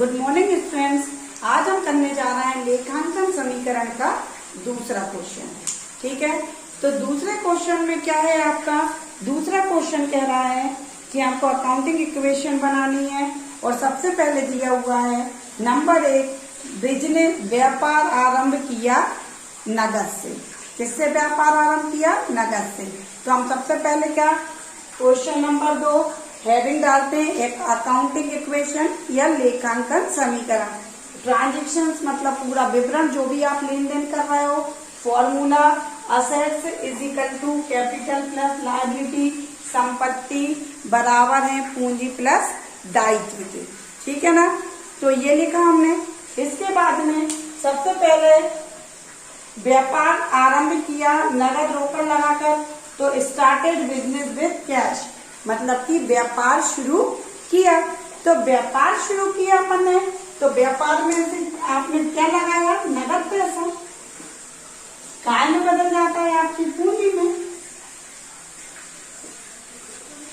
Good morning students. आज हम करने जा रहे हैं लेखांकन समीकरण का दूसरा क्वेश्चन। ठीक है, तो दूसरे क्वेश्चन में क्या है आपका? दूसरा क्वेश्चन कह रहा है कि आपको अकाउंटिंग इक्वेशन बनानी है और सबसे पहले दिया हुआ है नंबर 1, बिजनेस व्यापार आरंभ किया नगद से। किससे व्यापार आरंभ किया? नगद से। तो हम सबसे पहले क्या क्वेश्चन नंबर 2 हेडिंग डालते हैं, एक अकाउंटिंग इक्वेशन या लेखांकन समीकरण। ट्रांजेक्शंस मतलब पूरा विवरण जो भी आप लेन देन कर रहे हो। Formula assets is equal to capital plus liability, संपत्ति बराबर है पूंजी प्लस दायित्व के। ठीक है ना, तो ये लिखा हमने। इसके बाद में सबसे पहले व्यापार आरंभ किया नगद रोकड़ लगाकर, तो स्टार्टेड बिजनेस विद कैश मतलब कि व्यापार शुरू किया। तो व्यापार शुरू किया अपन ने, तो व्यापार में से आपने क्या लगाया? नगद पैसा। काय में बदल जाता है? आपकी पूंजी में,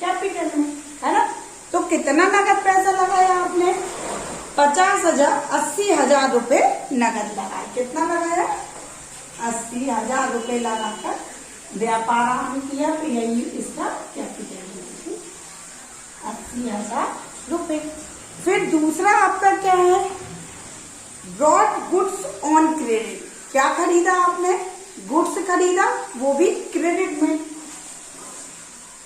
कैपिटल में, है ना। तो कितना नगद पैसा लगाया आपने? 50,000 80,000 रुपए नगद लगाए। कितना लगाया? 80,000 रुपए लगाकर व्यापार आरंभ किया। तो यही इसका कैपिटल 80,000 रुपए। फिर दूसरा आपका क्या है? Brought goods on credit. क्या खरीदा आपने? गुड्स खरीदा, वो भी क्रेडिट में।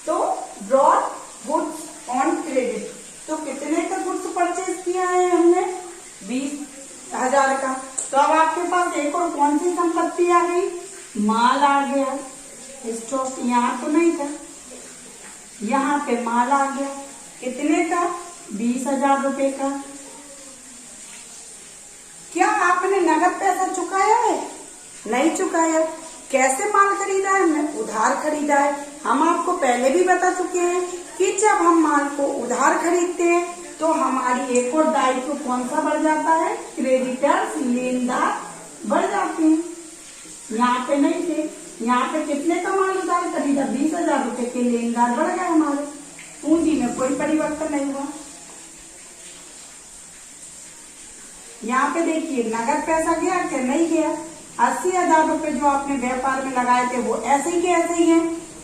तो ब्रॉड गुड्स ऑन क्रेडिट, तो कितने का गुड्स परचेज किया है हमने? 20,000 का। तो अब आपके पास एक और कौन सी संपत्ति आ गई? माल आ गया। स्टॉक यहाँ तो नहीं था, यहाँ पे माल आ गया। कितने का? 20,000 रुपए का। क्या आपने नगद पैसा चुकाया है? नहीं चुकाया। कैसे माल खरीदा है? हमने उधार खरीदा है। हम आपको पहले भी बता चुके हैं कि जब हम माल को उधार खरीदते हैं तो हमारी एक और दायित्व कौन सा बढ़ जाता है? क्रेडिटर्स, लेनदार बढ़ जाते हैं। यहाँ पे नहीं थे, यहाँ पे कितने का माल उधार खरीदा? 20,000 रुपए के, लेनदार बढ़ गए हमारे। पूंजी में कोई परिवर्तन नहीं हुआ। यहाँ पे देखिए नगद पैसा गया क्या? नहीं गया। 80,000 रुपए जो आपने व्यापार में लगाए थे वो ऐसे ही के ऐसे ही हैं।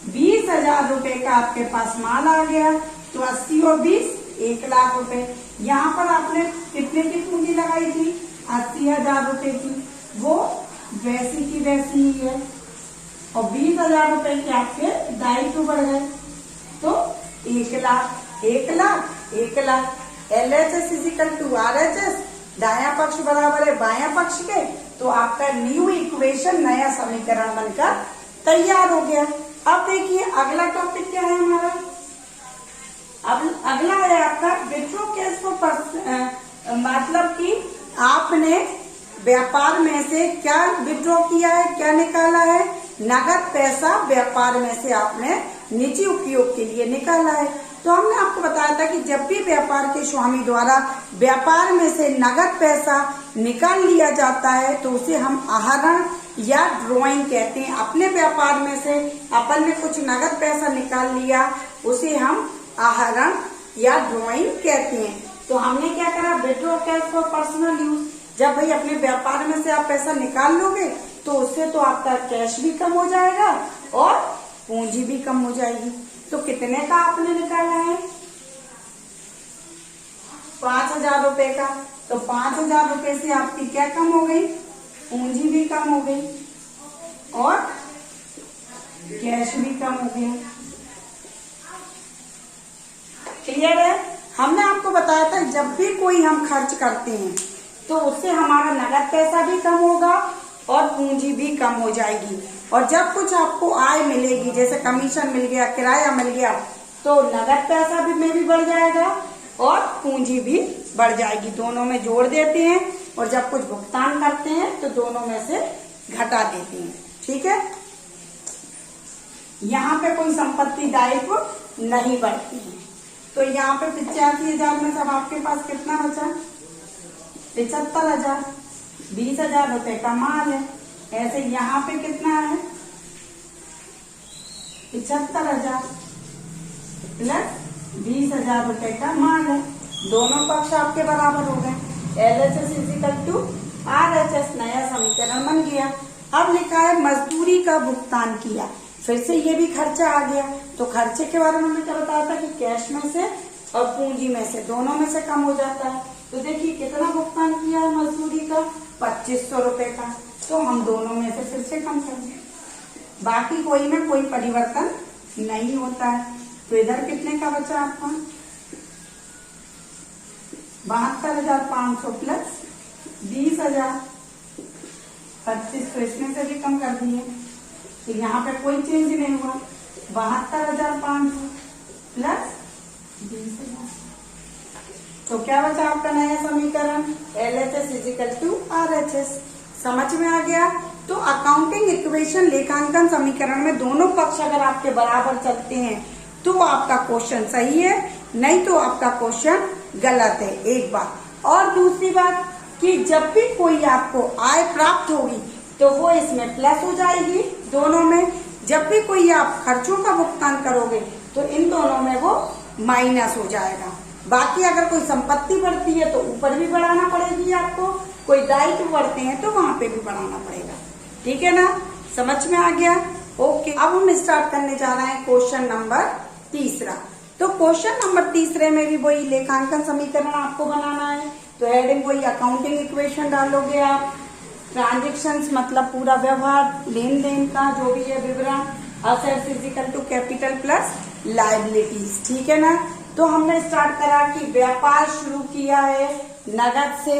20,000 रुपए का आपके पास माल आ गया, तो 80 और 20 1,00,000 रुपए। यहाँ पर आपने कितने की पूंजी लगाई थी? 80,000 रुपए की, वो वैसी की वैसी ही है। और 20,000 रुपए के आपके दायित्व बढ़ गए, तो 1,00,000 1,00,000 LHS is equal to RHS, दाया पक्ष बराबर है बाया पक्ष के। तो आपका न्यू इक्वेशन, नया समीकरण बनकर तैयार हो गया। अब देखिए अगला टॉपिक क्या है हमारा। अब अगला है आपका विथड्रॉ कैश फ्लो। मतलब कि आपने व्यापार में से क्या विथड्रॉ किया है, क्या निकाला है? नगद पैसा व्यापार में से आपने निजी उपयोग के लिए निकाला है। तो हमने आपको बताया था कि जब भी व्यापार के स्वामी द्वारा व्यापार में से नगद पैसा निकाल लिया जाता है तो उसे हम आहरण या ड्रॉइंग कहते हैं। अपने व्यापार में से अपन ने कुछ नगद पैसा निकाल लिया, उसे हम आहरण या ड्रॉइंग कहते हैं। तो हमने क्या करा? Withdraw cash for personal use. जब भाई अपने व्यापार में से आप पैसा निकाल लोगे तो उससे तो आपका कैश भी कम हो जाएगा और पूंजी भी कम हो जाएगी। तो कितने का आपने निकाला है? 5,000 रुपए का। तो 5,000 रुपए से आपकी क्या कम हो गई? पूंजी भी कम हो गई और कैश भी कम हो गया। क्लियर है? हमने आपको बताया था जब भी कोई हम खर्च करते हैं तो उससे हमारा नगद पैसा भी कम होगा और पूंजी भी कम हो जाएगी। और जब कुछ आपको आय मिलेगी, जैसे कमीशन मिल गया, किराया मिल गया, तो नगद पैसा भी में भी बढ़ जाएगा और पूंजी भी बढ़ जाएगी। दोनों में जोड़ देते हैं और जब कुछ भुगतान करते हैं तो दोनों में से घटा देते हैं। ठीक है, यहाँ पे कोई संपत्ति दायित्व नहीं बढ़ती है। तो यहाँ पे 85,000 में सब आपके पास कितना बचा? 75,000। 20,000 रुपए का माल है। ऐसे यहाँ पे कितना है? 75,000 प्लस 20,000 रुपए का माल है। दोनों पक्ष आपके बराबर हो गए। LHS इजिकल टू RHS नया समीकरण बन गया। अब लिखा है मजदूरी का भुगतान किया, फिर से ये भी खर्चा आ गया। तो खर्चे के बारे में हमने क्या बताया था कि कैश में से और पूंजी में से दोनों में से कम हो जाता है। तो देखिए कितना भुगतान किया है मजदूरी का, 2500 रुपए का। तो हम दोनों में से फिर से कम करेंगे, बाकी कोई में कोई परिवर्तन नहीं होता है। तो इधर कितने का बचा आपका, 72,500 प्लस 20,000, 2500 इसमें से भी कम कर दिए। तो यहाँ पे कोई चेंज नहीं हुआ, 72,500 प्लस 20,000। तो क्या बचा आपका नया समीकरण, LHS इजिकल टू RHS। समझ में आ गया। तो अकाउंटिंग इक्वेशन लेखांकन समीकरण में दोनों पक्ष अगर आपके बराबर चलते हैं तो आपका क्वेश्चन सही है, नहीं तो आपका क्वेश्चन गलत है। एक बात। और दूसरी बात कि जब भी कोई आपको आय प्राप्त होगी तो वो इसमें प्लस हो जाएगी दोनों में, जब भी कोई आप खर्चों का भुगतान करोगे तो इन दोनों में वो माइनस हो जाएगा। बाकी अगर कोई संपत्ति बढ़ती है तो ऊपर भी बढ़ाना पड़ेगी आपको, कोई दायित्व बढ़ते हैं तो वहां पे भी बढ़ाना पड़ेगा। ठीक है ना, समझ में आ गया। ओके, अब हम स्टार्ट करने जा रहे हैं क्वेश्चन नंबर 3। तो क्वेश्चन नंबर 3 में भी वही लेखांकन समीकरण आपको बनाना है। तो हेडिंग वही अकाउंटिंग इक्वेशन डालोगे आप, ट्रांजेक्शन्स मतलब पूरा व्यवहार लेन देन का जो भी है विवरण, assets is equal to capital plus liabilities. ठीक है ना। तो हमने स्टार्ट करा कि व्यापार शुरू किया है नगद से।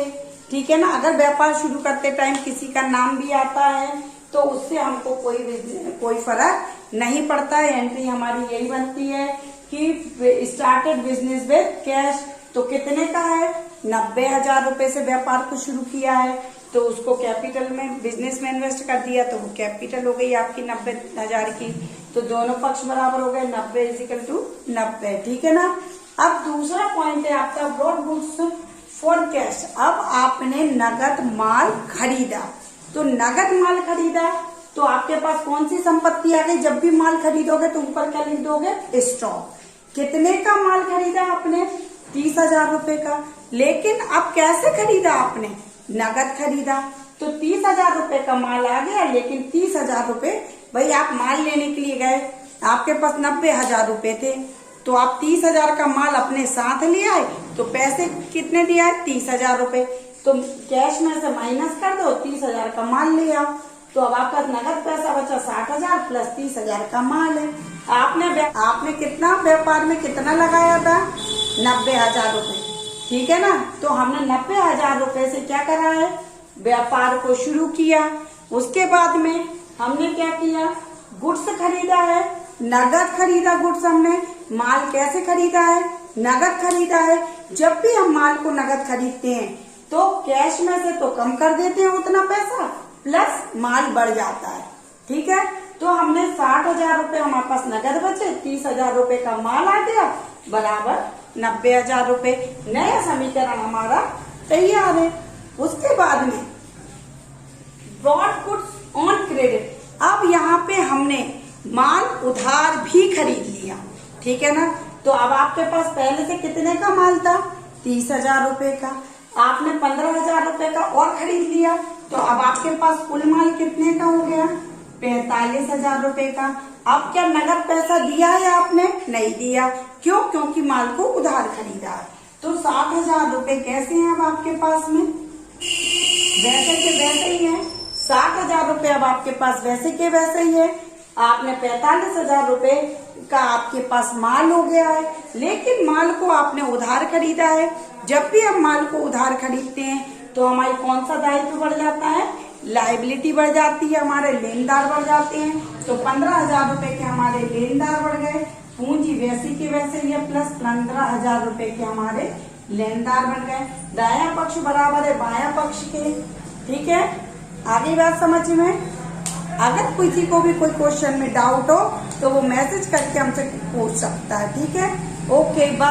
ठीक है ना। अगर व्यापार शुरू करते टाइम किसी का नाम भी आता है तो उससे हमको कोई फर्क नहीं पड़ता है। एंट्री हमारी यही बनती है कि स्टार्टेड बिजनेस विद कैश। तो कितने का है, 90,000 रुपए से व्यापार को शुरू किया है तो उसको कैपिटल में बिजनेस में इन्वेस्ट कर दिया तो वो कैपिटल हो गई आपकी 90,000 की। तो दोनों पक्ष बराबर हो गए, 90 इजिकल टू 90। ठीक है ना। अब दूसरा पॉइंट है आपका ब्रॉड गुड्स फॉर कैश। अब आपने नगद माल खरीदा, तो नगद माल खरीदा तो आपके पास कौन सी संपत्ति आ गई। जब भी माल खरीदोगे तो ऊपर क्या लिख दोगे, स्टॉक। कितने का माल खरीदा आपने, 30,000 रुपए का। लेकिन अब कैसे खरीदा आपने, नगद खरीदा। तो 30,000 रुपए का माल आ गया, लेकिन 30,000 रुपए, भाई आप माल लेने के लिए गए, आपके पास 90,000 रुपए थे, तो आप 30,000 का माल अपने साथ ले आए तो पैसे कितने दिया है, 30,000 रुपए। तो कैश में से माइनस कर दो, 30,000 का माल ले आओ। तो अब आपका नगद पैसा बचा 60,000 प्लस 30,000 का माल है। आपने कितना व्यापार में कितना लगाया था, 90,000 रुपए। ठीक है ना। तो हमने 90,000 रुपए से क्या करा है, व्यापार को शुरू किया। उसके बाद में हमने क्या किया, गुड्स खरीदा है, नगद खरीदा गुड्स हमने। माल कैसे खरीदा है, नगद खरीदा है। जब भी हम माल को नगद खरीदते हैं तो कैश में से तो कम कर देते हैं उतना पैसा, प्लस माल बढ़ जाता है। ठीक है। तो हमने 60,000 रुपए हमारे पास नगद बचे, 30,000 रुपए का माल आ गया, बराबर 90,000 रुपए। नया समीकरण हमारा तैयार है। उसके बाद में ब्रॉड गुड्स ऑन क्रेडिट। अब यहाँ पे हमने माल उधार भी खरीद लिया। ठीक है ना। तो अब आपके पास पहले से कितने का माल था, 30,000 रुपए का। आपने 15,000 रुपए का और खरीद लिया, तो अब आपके पास कुल माल कितने का हो गया, 45,000 रुपए का। अब क्या नगद पैसा दिया है आपने, नहीं दिया। क्यों, क्योंकि माल को उधार खरीदा है। तो 60,000 रुपए कैसे हैं अब आपके पास में, वैसे के वैसे ही है। 60,000 रुपए अब आपके पास वैसे के वैसे ही है। आपने 45,000 रुपए का आपके पास माल हो गया है, लेकिन माल को आपने उधार खरीदा है। जब भी हम माल को उधार खरीदते हैं तो हमारी कौन सा दायित्व बढ़ जाता है, लायबिलिटी बढ़ जाती है, हमारे लेनदार बढ़ जाते हैं। तो 15,000 रुपए के हमारे लेनदार बढ़ गए, पूंजी वैसी के वैसे ही है, प्लस 15,000 रुपए के हमारे लेनदार बढ़ गए। दायां पक्ष बराबर है बायां पक्ष के। ठीक है, आगे बात समझ में। अगर किसी को भी कोई क्वेश्चन में डाउट हो तो वो मैसेज करके हमसे पूछ सकता है। ठीक है, ओके बाय।